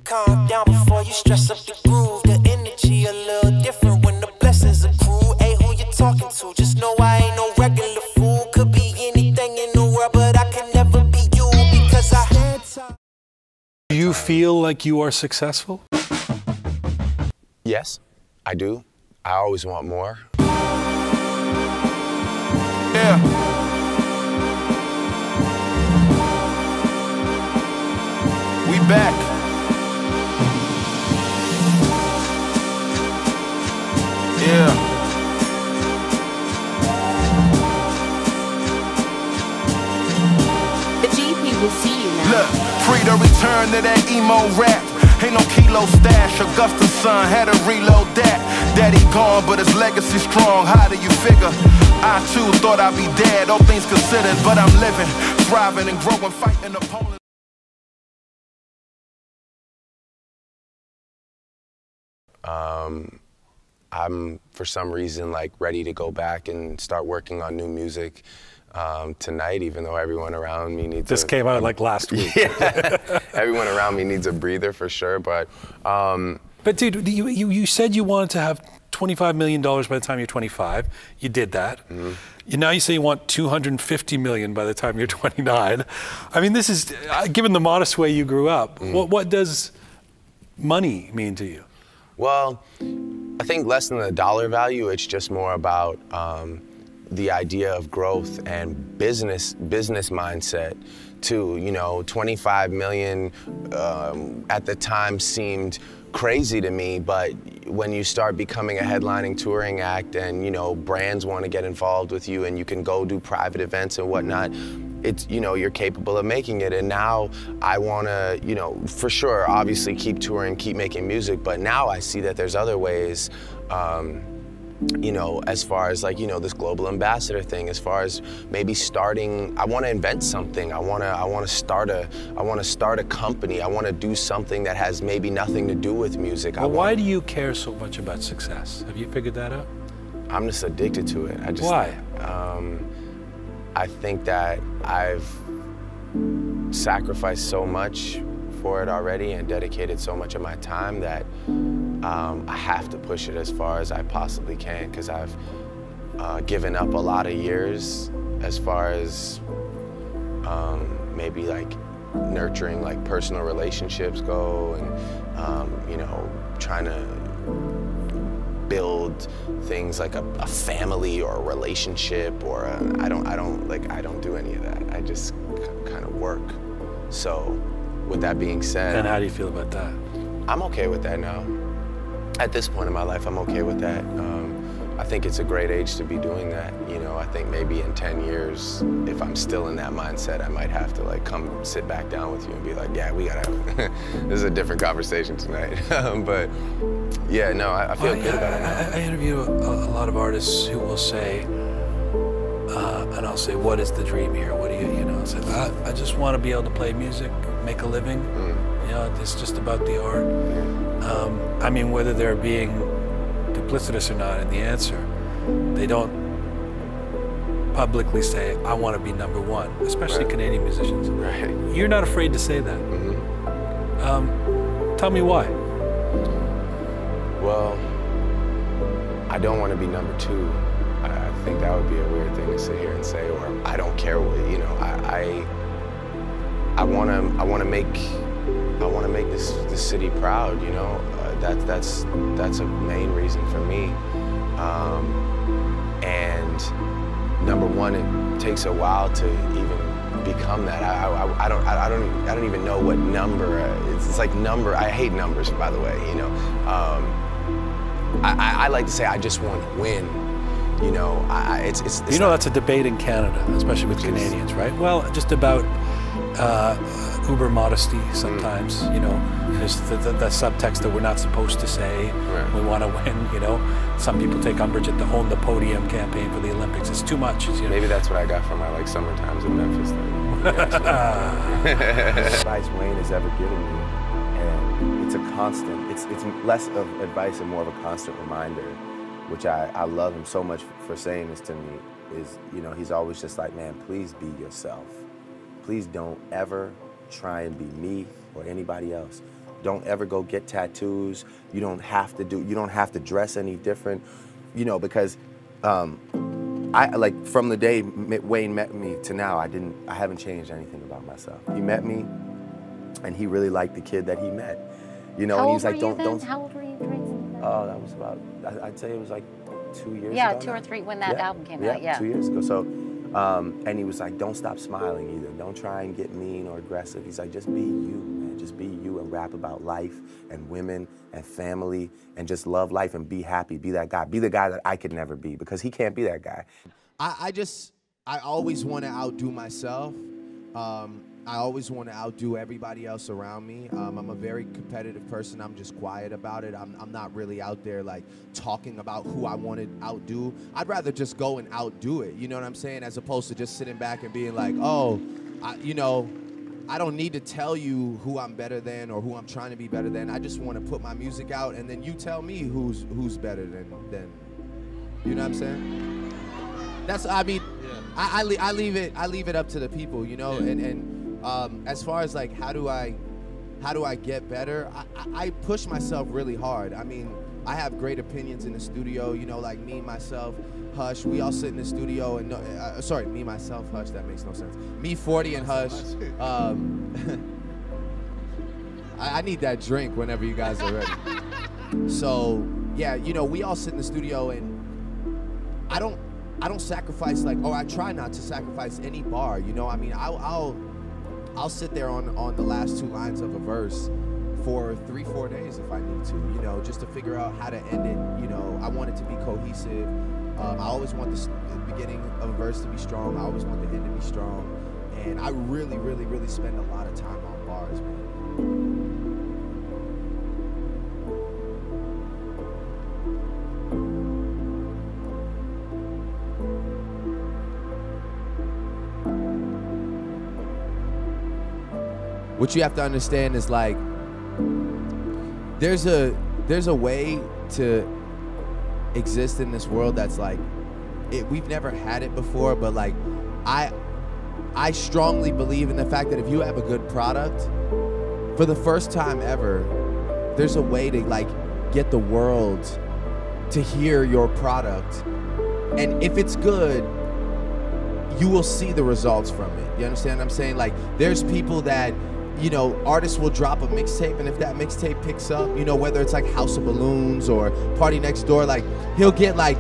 Calm down before you stress up the groove. The energy a little different when the blessings accrue. Hey, who you talking to? Just know I ain't no regular fool. Could be anything in the world, but I can never be you because Do you feel like you are successful? Yes, I do. I always want more. Yeah. We back. Yeah. The GP will see you now. Look, free to return to that emo rap. Ain't no kilo stash. Augusta's son had to reload that. Daddy gone, but his legacy strong. How do you figure? I too thought I'd be dead, all things considered, but I'm living, thriving and growing, fighting opponents. I'm, for some reason, like ready to go back and start working on new music tonight, even though everyone around me needs This came out like last week. Yeah, everyone around me needs a breather for sure, but dude, you said you wanted to have $25 million by the time you're 25. You did that. Mm-hmm. Now you say you want $250 million by the time you're 29. I mean, this is, given the modest way you grew up, what does money mean to you? Well, I think less than the dollar value, it's just more about the idea of growth and business mindset too. You know, 25 million at the time seemed crazy to me, but when you start becoming a headlining touring act and, you know, brands want to get involved with you and you can go do private events and whatnot, it's, you know, you're capable of making it. And now I want to, you know, for sure, obviously keep touring, keep making music, but now I see that there's other ways, you know, as far as like, you know, this global ambassador thing, as far as maybe starting, I want to invent something. I want to start a company. I want to do something that has maybe nothing to do with music. Well, why do you care so much about success? Have you figured that out? I'm just addicted to it. Why? I think that I've sacrificed so much for it already and dedicated so much of my time that I have to push it as far as I possibly can, because I've given up a lot of years as far as maybe like nurturing like personal relationships go, and you know, trying to build things like a family or a relationship, or I don't do any of that. I just kind of work. So with that being said, and how do you feel about that? I'm okay with that now. At this point in my life, I'm okay with that. I think it's a great age to be doing that. You know, I think maybe in 10 years, if I'm still in that mindset, I might have to like come sit back down with you and be like, yeah, we gotta have, this is a different conversation tonight. But yeah, no, I feel good about it now. I interview a lot of artists who will say, and I'll say, what is the dream here? What do you know? I said, I just want to be able to play music, make a living. You know, it's just about the art. I mean, whether they're being duplicitous or not in the answer, they don't publicly say, I want to be number one, especially Canadian musicians. Right. You're not afraid to say that. Tell me why. Well, I don't want to be number two. I think that would be a weird thing to sit here and say, or I don't care what, you know, I want to make this city proud, you know. That's a main reason for me. And number one, it takes a while to even become that. I don't even know what number. It's like number. I hate numbers, by the way. You know, I like to say I just want to win. You know, it's you know, that's a debate in Canada, especially with Canadians, right? Well, just about uber modesty sometimes. You know, there's the subtext that we're not supposed to say. Right. We want to win. You know, some people take umbrage at the Own the Podium campaign for the Olympics. It's too much. You know? Maybe that's what I got from my like summer times in Memphis thing. Advice Wayne has ever given me, and it's a constant. It's less of advice and more of a constant reminder, which I love him so much for saying this to me. Is, you know, he's always just like, man, please be yourself. Please don't ever try and be me or anybody else. don't ever go get tattoos. You don't have to dress any different, you know, because from the day Wayne met me to now, I haven't changed anything about myself. He met me, and he really liked the kid that he met, you know. And he was like, don't. How old were you during that? Oh, that was about, I'd say it was like 2 years ago. Yeah, 2 or 3 when that album came out. Yeah, 2 years ago. So, and he was like, don't stop smiling either. Don't try and get mean or aggressive. He's like, just be you, man. Just be you and rap about life and women and family and just love life and be happy. Be that guy. Be the guy that I could never be, because he can't be that guy. I always want to outdo myself. I always want to outdo everybody else around me. I'm a very competitive person. I'm just quiet about it. I'm not really out there like talking about who I want to outdo. I'd rather just go and outdo it, you know what I'm saying? As opposed to just sitting back and being like, oh, you know, I don't need to tell you who I'm better than or who I'm trying to be better than. I just want to put my music out, and then you tell me who's better than you know what I'm saying? That's, I mean, I leave it up to the people, you know, and as far as like how do I get better, I push myself really hard. I mean, I have great opinions in the studio, you know, like me, myself, Hush, we all sit in the studio and sorry, me, myself, Hush, that makes no sense. Me, 40 and Hush. I need that drink whenever you guys are ready. So yeah, you know, we all sit in the studio, and I don't sacrifice, like, or I try not to sacrifice any bar, you know. I mean, I'll sit there on the last 2 lines of a verse for 3-4 days if I need to, you know, just to figure out how to end it. You know, I want it to be cohesive. I always want the beginning of a verse to be strong. I always want the end to be strong. And I really, really, really spend a lot of time on bars, man. What you have to understand is, like, there's a way to exist in this world that's like, we've never had it before, but like, I strongly believe in the fact that if you have a good product, for the first time ever, there's a way to like get the world to hear your product, and if it's good, you will see the results from it. You understand what I'm saying? Like, there's people that, you know, artists will drop a mixtape, and if that mixtape picks up, you know, whether it's like House of Balloons or Party Next Door, like, he'll get like,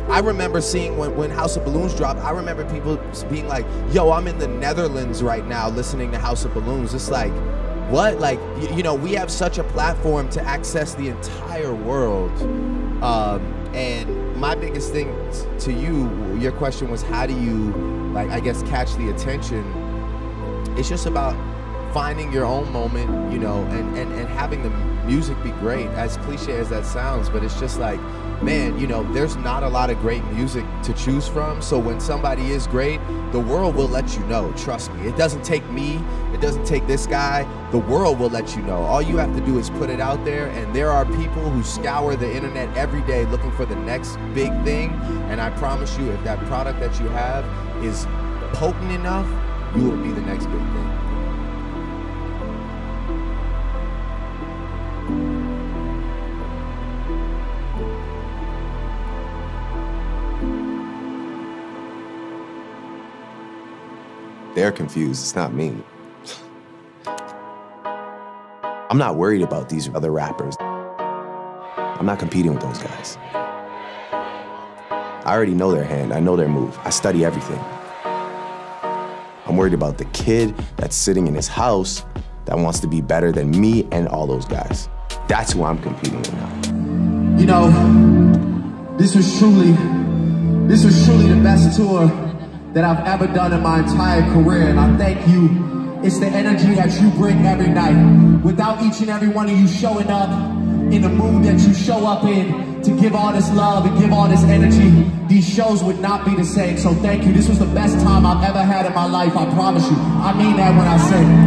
I remember seeing when House of Balloons dropped, I remember people being like, yo, I'm in the Netherlands right now listening to House of Balloons. It's like, what? Like, you know, we have such a platform to access the entire world. And my biggest thing to you, your question was, how do you, like, I guess, catch the attention? It's just about finding your own moment, you know, and having the music be great, as cliche as that sounds, but it's just like, man, you know, there's not a lot of great music to choose from, so when somebody is great, the world will let you know, trust me. It doesn't take me, it doesn't take this guy, the world will let you know. All you have to do is put it out there, and there are people who scour the internet every day looking for the next big thing, and I promise you, if that product that you have is potent enough, you will be the next big thing. They're confused, it's not me. I'm not worried about these other rappers. I'm not competing with those guys. I already know their hand, I know their move. I study everything. I'm worried about the kid that's sitting in his house that wants to be better than me and all those guys. That's who I'm competing with now. You know, this was truly the best tour that I've ever done in my entire career, and I thank you. It's the energy that you bring every night. Without each and every one of you showing up in the mood that you show up in to give all this love and give all this energy, these shows would not be the same. So thank you. This was the best time I've ever had in my life, I promise you. I mean that when I say it.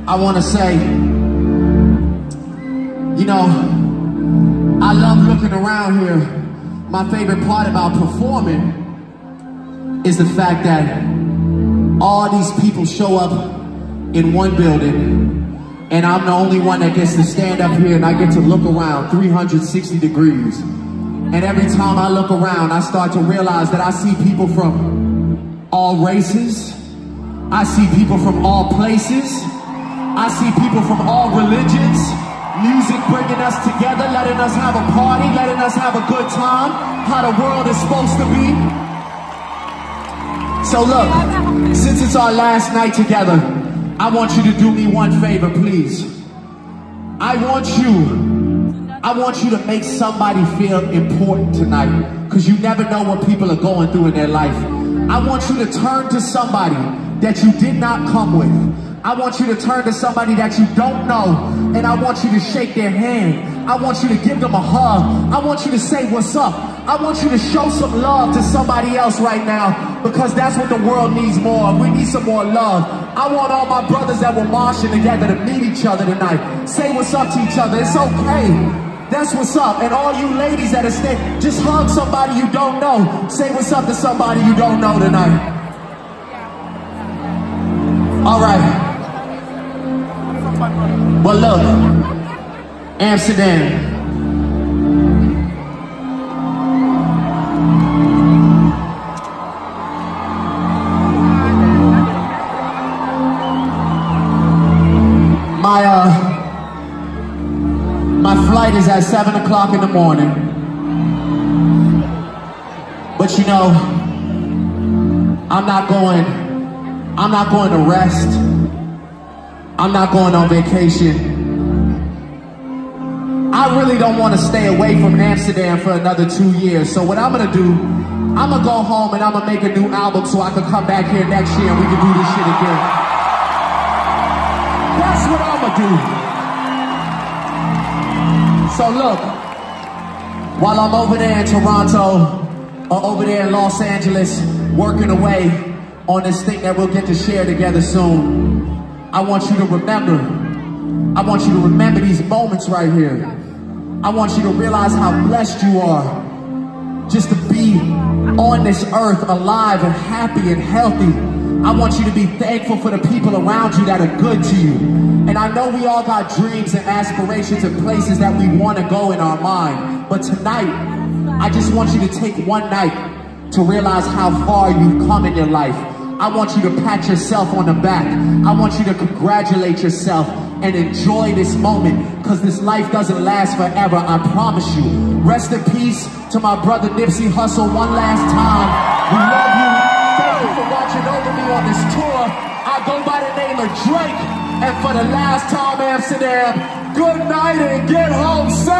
I want to say, you know, I love looking around here. My favorite part about performing is the fact that all these people show up in one building, and I'm the only one that gets to stand up here and I get to look around 360 degrees. And every time I look around, I start to realize that I see people from all races, I see people from all places, I see people from all religions. Music bringing us together, letting us have a party, letting us have a good time, how the world is supposed to be. So look, since it's our last night together, I want you to do me one favor, please. I want you to make somebody feel important tonight, because you never know what people are going through in their life. I want you to turn to somebody that you did not come with. I want you to turn to somebody that you don't know, and I want you to shake their hand. I want you to give them a hug. I want you to say what's up. I want you to show some love to somebody else right now, because that's what the world needs more of. We need some more love. I want all my brothers that were marching together to meet each other tonight. Say what's up to each other. It's okay. That's what's up. And all you ladies that are staying, just hug somebody you don't know. Say what's up to somebody you don't know tonight. All right. Well, look, Amsterdam. My flight is at 7 o'clock in the morning. But you know, I'm not going to rest. I'm not going on vacation. I really don't want to stay away from Amsterdam for another 2 years. So what I'm going to do, I'm going to go home and I'm going to make a new album so I can come back here next year and we can do this shit again. That's what I'm going to do. So look, while I'm over there in Toronto or over there in Los Angeles working away on this thing that we'll get to share together soon, I want you to remember these moments right here. I want you to realize how blessed you are just to be on this earth alive and happy and healthy. I want you to be thankful for the people around you that are good to you. And I know we all got dreams and aspirations and places that we want to go in our mind. But tonight, I just want you to take one night to realize how far you've come in your life. I want you to pat yourself on the back. I want you to congratulate yourself and enjoy this moment, because this life doesn't last forever, I promise you. Rest in peace to my brother Nipsey Hussle one last time. We love you. Thank you for watching over me on this tour. I go by the name of Drake. And for the last time, Amsterdam, good night and get home safe.